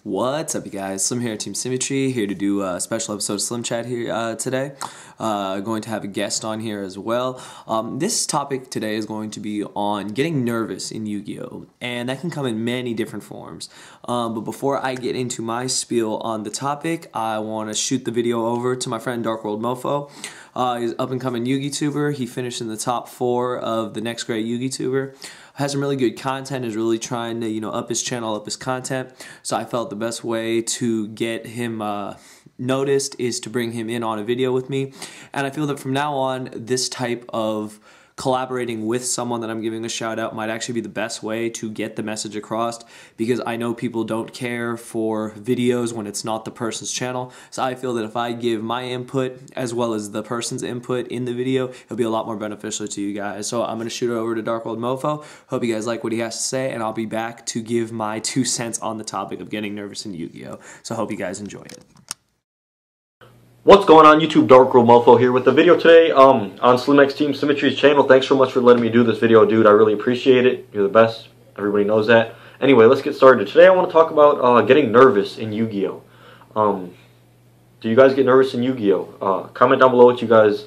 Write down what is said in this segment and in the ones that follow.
What's up, you guys? Slim here at Team Symmetry, here to do a special episode of Slim Chat here today. Going to have a guest on here as well. This topic today is going to be on getting nervous in Yu-Gi-Oh! And that can come in many different forms. But before I get into my spiel on the topic, I want to shoot the video over to my friend DarkWorldMOFO. He's an up-and-coming Yugi-Tuber. He finished in the top 4 of the next great Yugi-Tuber. Has some really good content, is really trying to, up his channel, up his content. So I felt the best way to get him noticed is to bring him in on a video with me. And I feel that from now on, this type of collaborating with someone that I'm giving a shout out might actually be the best way to get the message across, because I know people don't care for videos when it's not the person's channel. So I feel that if I give my input as well as the person's input in the video, it'll be a lot more beneficial to you guys. So I'm going to shoot it over to DarkWorldMOFO. Hope you guys like what he has to say, and I'll be back to give my 2 cents on the topic of getting nervous in Yu-Gi-Oh! So I hope you guys enjoy it. What's going on YouTube? DarkWorldMOFO here with the video today on SlimXTeamSymmetry's channel. Thanks so much for letting me do this video, dude. I really appreciate it. You're the best. Everybody knows that. Anyway, let's get started. Today I want to talk about getting nervous in Yu-Gi-Oh! Do you guys get nervous in Yu-Gi-Oh? Comment down below what you guys'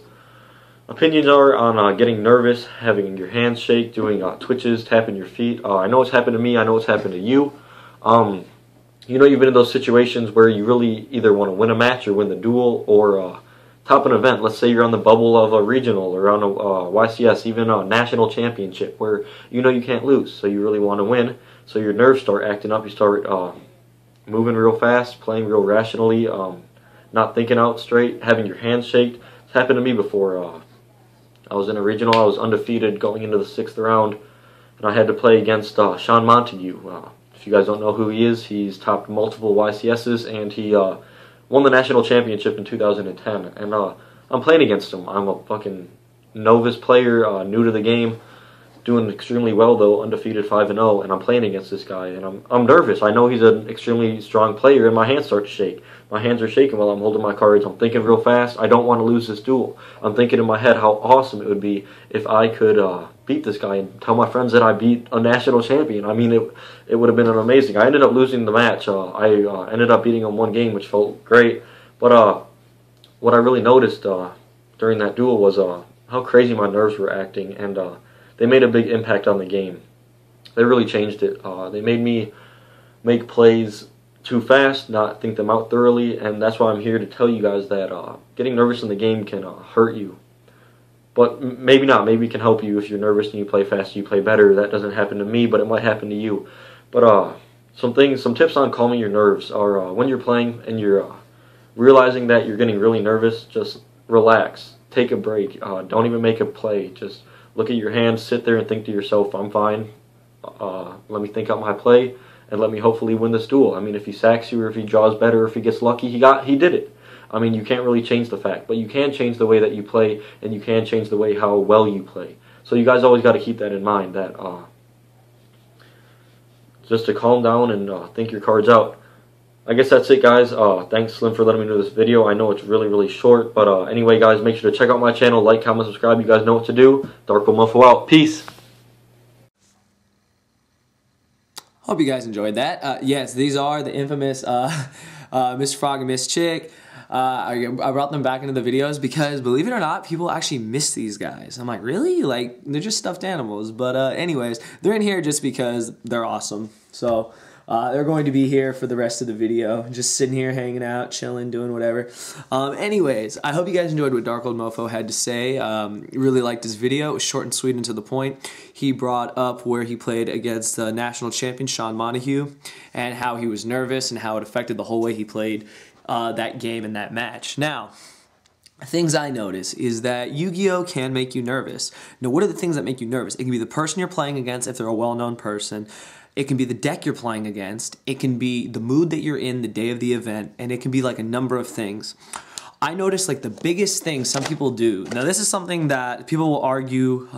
opinions are on getting nervous, having your hands shake, doing twitches, tapping your feet. I know it's happened to me. I know it's happened to you. You know, you've been in those situations where you really either want to win a match or win the duel or top an event. Let's say you're on the bubble of a regional or on a YCS, even a national championship, where you know you can't lose, so you really want to win. So your nerves start acting up. You start moving real fast, playing real rationally, not thinking out straight, having your hands shake. It's happened to me before. I was in a regional. I was undefeated going into the 6th round, and I had to play against Sean Montague. If you guys don't know who he is, he's topped multiple YCSs, and he won the national championship in 2010. And I'm playing against him. I'm a fucking novice player, new to the game, doing extremely well though, undefeated 5-0, and I'm playing against this guy, and I'm nervous. I know he's an extremely strong player, and my hands start to shake. My hands are shaking while I'm holding my cards. I'm thinking real fast. I don't want to lose this duel. I'm thinking in my head how awesome it would be if I could beat this guy and tell my friends that I beat a national champion. I mean, it would have been amazing. I ended up losing the match. I ended up beating him 1 game, which felt great. But what I really noticed during that duel was how crazy my nerves were acting, and they made a big impact on the game. They really changed it. They made me make plays too fast, not think them out thoroughly, and that's why I'm here to tell you guys that getting nervous in the game can hurt you. But maybe not. Maybe it can help you if you're nervous and you play fast, you play better. That doesn't happen to me, but it might happen to you. But some tips on calming your nerves are when you're playing and you're realizing that you're getting really nervous, just relax. Take a break. Don't even make a play. Just look at your hands, sit there and think to yourself, I'm fine. Let me think out my play, and let me hopefully win this duel. I mean, if he sacks you or if he draws better or if he gets lucky, he did it. I mean, you can't really change the fact, but you can change the way that you play, and you can change the way how well you play. So you guys always got to keep that in mind, that just to calm down and think your cards out. I guess that's it, guys. Thanks, Slim, for letting me do this video. I know it's really, really short, but anyway, guys, make sure to check out my channel, like, comment, subscribe. You guys know what to do. DarkWorldMOFO out. Peace. Hope you guys enjoyed that. Yes, these are the infamous Miss Frog and Miss Chick. I brought them back into the videos because, believe it or not, people actually miss these guys. I'm like, really? Like, they're just stuffed animals. But anyways, they're in here just because they're awesome. So they're going to be here for the rest of the video, just sitting here hanging out, chilling, doing whatever. Anyways, I hope you guys enjoyed what DarkWorldMOFO had to say. Really liked his video. It was short and sweet and to the point. He brought up where he played against the national champion Sean Montague and how he was nervous and how it affected the whole way he played that game and that match. Now, things I notice is that Yu-Gi-Oh! Can make you nervous. Now, what are the things that make you nervous? It can be the person you're playing against if they're a well-known person. It can be the deck you're playing against. It can be the mood that you're in the day of the event. And it can be like a number of things. I noticed like the biggest thing some people do. Now this is something that people will argue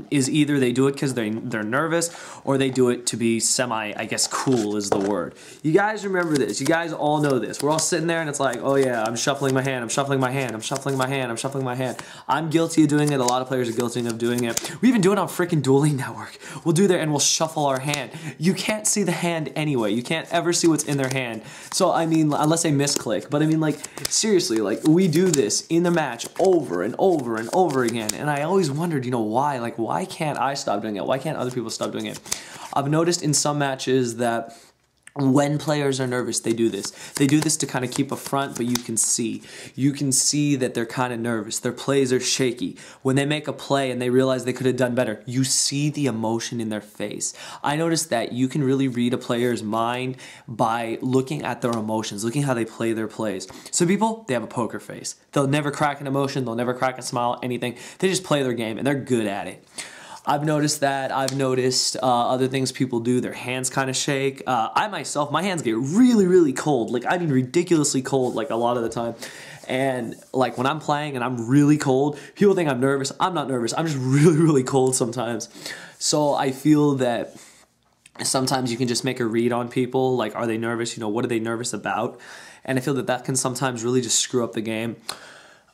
is either they do it because they're nervous, or they do it to be semi, I guess, cool is the word. You guys remember this. You guys all know this. We're all sitting there and it's like, oh yeah, I'm shuffling my hand, I'm shuffling my hand, I'm shuffling my hand, I'm shuffling my hand. I'm guilty of doing it. A lot of players are guilty of doing it. We even do it on freaking Dueling Network. We'll do there and we'll shuffle our hand. You can't see the hand anyway. You can't ever see what's in their hand. So I mean, unless they misclick. But I mean, like, seriously, like, we do this in the match over and over and over again. And I always wondered, you know, why? Like, why can't I stop doing it? Why can't other people stop doing it? I've noticed in some matches that when players are nervous, they do this. They do this to kind of keep a front, but you can see that they're kind of nervous. Their plays are shaky. When they make a play and they realize they could have done better, you see the emotion in their face. I noticed that you can really read a player's mind by looking at their emotions, looking how they play their plays. Some people, they have a poker face. They'll never crack an emotion, they'll never crack a smile, anything. They just play their game and they're good at it. I've noticed that. I've noticed other things people do. Their hands kind of shake. I myself, my hands get really, really cold. Like, I mean ridiculously cold, like a lot of the time. And like when I'm playing and I'm really cold, people think I'm nervous. I'm not nervous. I'm just really, really cold sometimes. So I feel that sometimes you can just make a read on people. Like, are they nervous? You know, what are they nervous about? And I feel that that can sometimes really just screw up the game.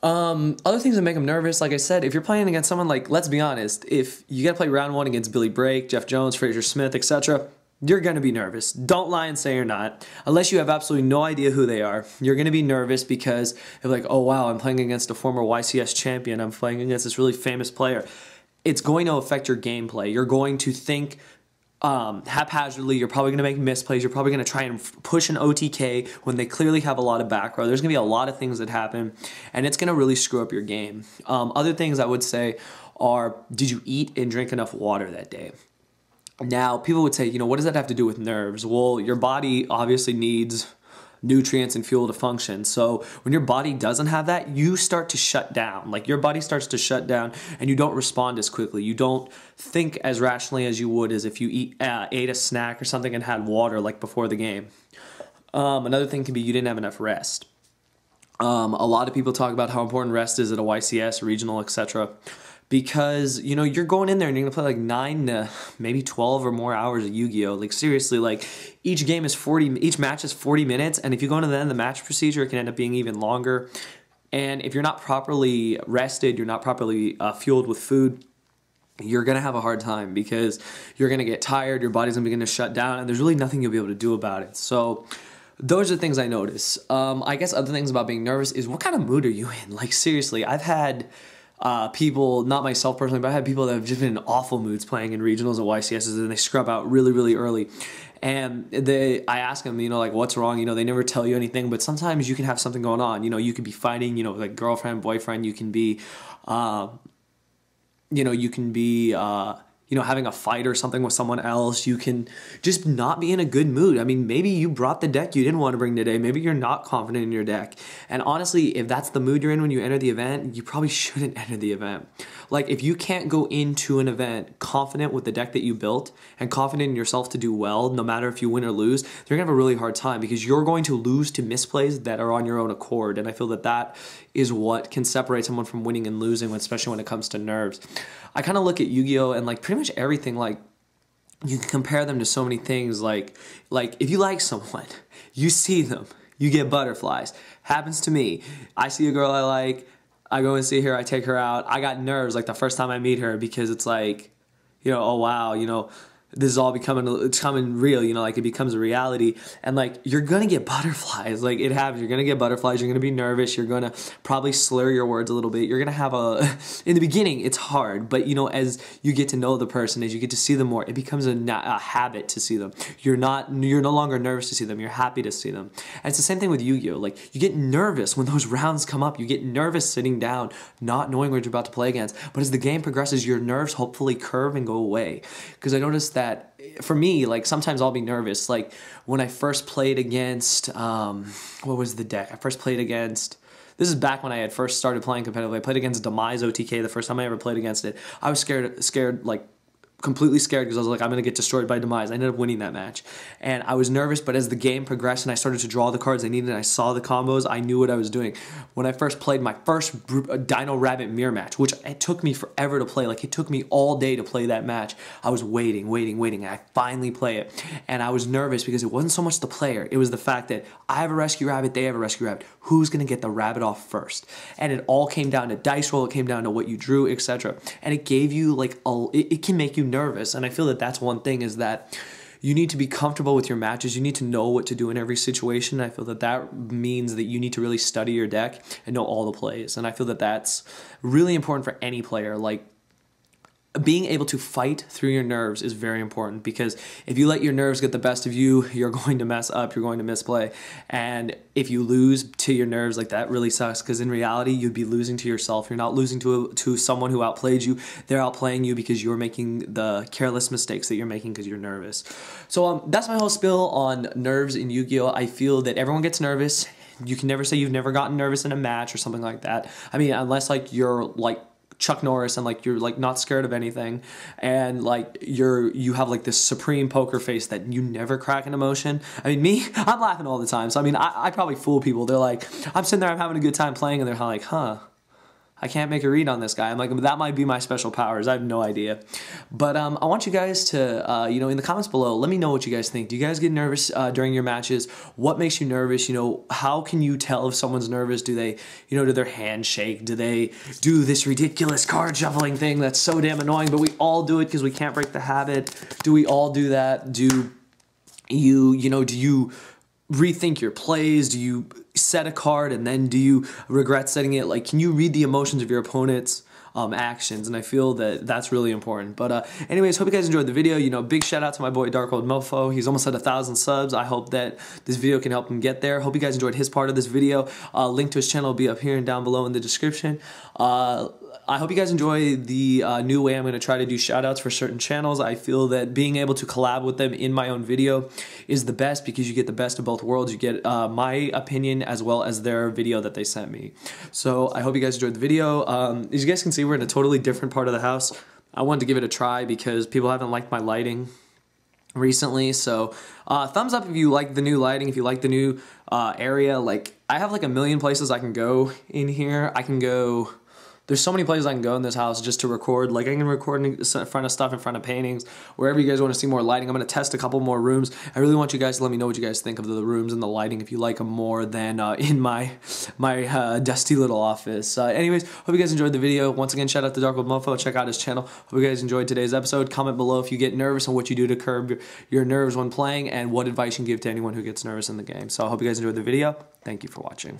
Other things that make them nervous, like I said, if you're playing against someone like, let's be honest, if you gotta play round one against Billy Brake, Jeff Jones, Fraser Smith, etc., you're gonna be nervous. Don't lie and say you're not. Unless you have absolutely no idea who they are, you're gonna be nervous because you're like, oh wow, I'm playing against a former YCS champion, I'm playing against this really famous player. It's going to affect your gameplay. You're going to think haphazardly. You're probably going to make misplays. You're probably going to try and push an OTK when they clearly have a lot of back row. There's going to be a lot of things that happen, and it's going to really screw up your game. Other things I would say are, did you eat and drink enough water that day? Now, people would say, you know, what does that have to do with nerves? Well, your body obviously needs nutrients and fuel to function. So when your body doesn't have that, you start to shut down. Like, your body starts to shut down and you don't respond as quickly. You don't think as rationally as you would as if you ate a snack or something and had water like before the game. Another thing can be you didn't have enough rest. A lot of people talk about how important rest is at a YCS, regional, etc. Because, you know, you're going in there and you're going to play like 9 to maybe 12 or more hours of Yu-Gi-Oh! Like, seriously, like, each match is 40 minutes, and if you go into the end of the match procedure, it can end up being even longer. And if you're not properly rested, you're not properly fueled with food, you're going to have a hard time because you're going to get tired, your body's going to begin to shut down, and there's really nothing you'll be able to do about it. So those are things I notice. I guess other things about being nervous is, what kind of mood are you in? Like, seriously, I've had people, not myself personally, but I had people that have just been in awful moods playing in regionals and YCSs, and they scrub out really, really early. And I ask them, you know, like, what's wrong? You know, they never tell you anything, but sometimes you can have something going on. You know, you could be fighting, you know, like girlfriend, boyfriend. You can be, having a fight or something with someone else. You can just not be in a good mood. I mean, maybe you brought the deck you didn't want to bring today. Maybe you're not confident in your deck. And honestly, if that's the mood you're in when you enter the event, you probably shouldn't enter the event. Like, if you can't go into an event confident with the deck that you built and confident in yourself to do well, no matter if you win or lose, you're going to have a really hard time because you're going to lose to misplays that are on your own accord. And I feel that that is what can separate someone from winning and losing, especially when it comes to nerves. I kind of look at Yu-Gi-Oh! And like pretty much everything, like, you can compare them to so many things. Like if you like someone, you see them, you get butterflies. Happens to me. I see a girl I like, I go and see her, I take her out. I got nerves like the first time I meet her because it's like, you know, oh wow, you know, this is all becoming real, you know, like it becomes a reality. And like, you're gonna get butterflies, like it happens. You're gonna get butterflies, you're gonna be nervous, you're gonna probably slur your words a little bit. You're gonna have in the beginning, it's hard, but you know, as you get to know the person, as you get to see them more, it becomes a habit to see them. You're no longer nervous to see them, you're happy to see them. And it's the same thing with Yu-Gi-Oh! Like, you get nervous when those rounds come up, you get nervous sitting down, not knowing what you're about to play against. But as the game progresses, your nerves hopefully curve and go away. Because I noticed that for me, like, sometimes I'll be nervous. Like, when I first played against, what was the deck? I first played against, this is back when I had first started playing competitively. I played against Demise OTK the first time I ever played against it. I was scared like completely scared because I was like, I'm going to get destroyed by Demise. I ended up winning that match. And I was nervous, but as the game progressed and I started to draw the cards I needed and I saw the combos, I knew what I was doing. When I first played my first Dino Rabbit mirror match, which it took me forever to play, like it took me all day to play that match, I was waiting, and I finally play it. And I was nervous because it wasn't so much the player, it was the fact that I have a rescue rabbit, they have a rescue rabbit. Who's going to get the rabbit off first? And it all came down to dice roll, it came down to what you drew, etc. And it gave you like, it can make you nervous, and I feel that that's one thing, is that you need to be comfortable with your matches. You need to know what to do in every situation. I feel that that means that you need to really study your deck and know all the plays, and I feel that that's really important for any player. Like, being able to fight through your nerves is very important, because if you let your nerves get the best of you, you're going to mess up, you're going to misplay. And if you lose to your nerves, like, that really sucks, because in reality, you'd be losing to yourself. You're not losing to someone who outplayed you. They're outplaying you because you're making the careless mistakes that you're making because you're nervous. So that's my whole spill on nerves in Yu-Gi-Oh! I feel that everyone gets nervous. You can never say you've never gotten nervous in a match or something like that. I mean, unless like you're like Chuck Norris and like you're like not scared of anything, and like you have like this supreme poker face that you never crack an emotion. I mean, me, I'm laughing all the time. So I mean, I probably fool people. They're like, I'm sitting there, I'm having a good time playing, and they're like, huh, I can't make a read on this guy. I'm like, that might be my special powers. I have no idea. But I want you guys to, you know, in the comments below, let me know what you guys think. Do you guys get nervous during your matches? What makes you nervous? You know, how can you tell if someone's nervous? Do they, you know, do their hands shake? Do they do this ridiculous card shuffling thing that's so damn annoying, but we all do it because we can't break the habit? Do we all do that? Do you rethink your plays? Do you set a card and then do you regret setting it? Like, can you read the emotions of your opponent's actions? And I feel that that's really important. But anyways, hope you guys enjoyed the video. You know, big shout out to my boy DarkWorldMOFO. He's almost at 1,000 subs. I hope that this video can help him get there. Hope you guys enjoyed his part of this video. Link to his channel will be up here and down below in the description. I hope you guys enjoy the new way I'm going to try to do shoutouts for certain channels. I feel that being able to collab with them in my own video is the best, because you get the best of both worlds. You get my opinion as well as their video that they sent me. So I hope you guys enjoyed the video. As you guys can see, we're in a totally different part of the house. I wanted to give it a try because people haven't liked my lighting recently. So thumbs up if you like the new lighting, if you like the new area. Like, I have like a million places I can go in here. I can go... There's so many places I can go in this house just to record. Like, I can record in front of stuff, in front of paintings, wherever you guys want to see more lighting. I'm going to test a couple more rooms. I really want you guys to let me know what you guys think of the rooms and the lighting, if you like them more than in my dusty little office. Anyways, hope you guys enjoyed the video. Once again, shout out to DarkWorldMOFO. Check out his channel. Hope you guys enjoyed today's episode. Comment below if you get nervous and what you do to curb your nerves when playing, and what advice you can give to anyone who gets nervous in the game. So I hope you guys enjoyed the video. Thank you for watching.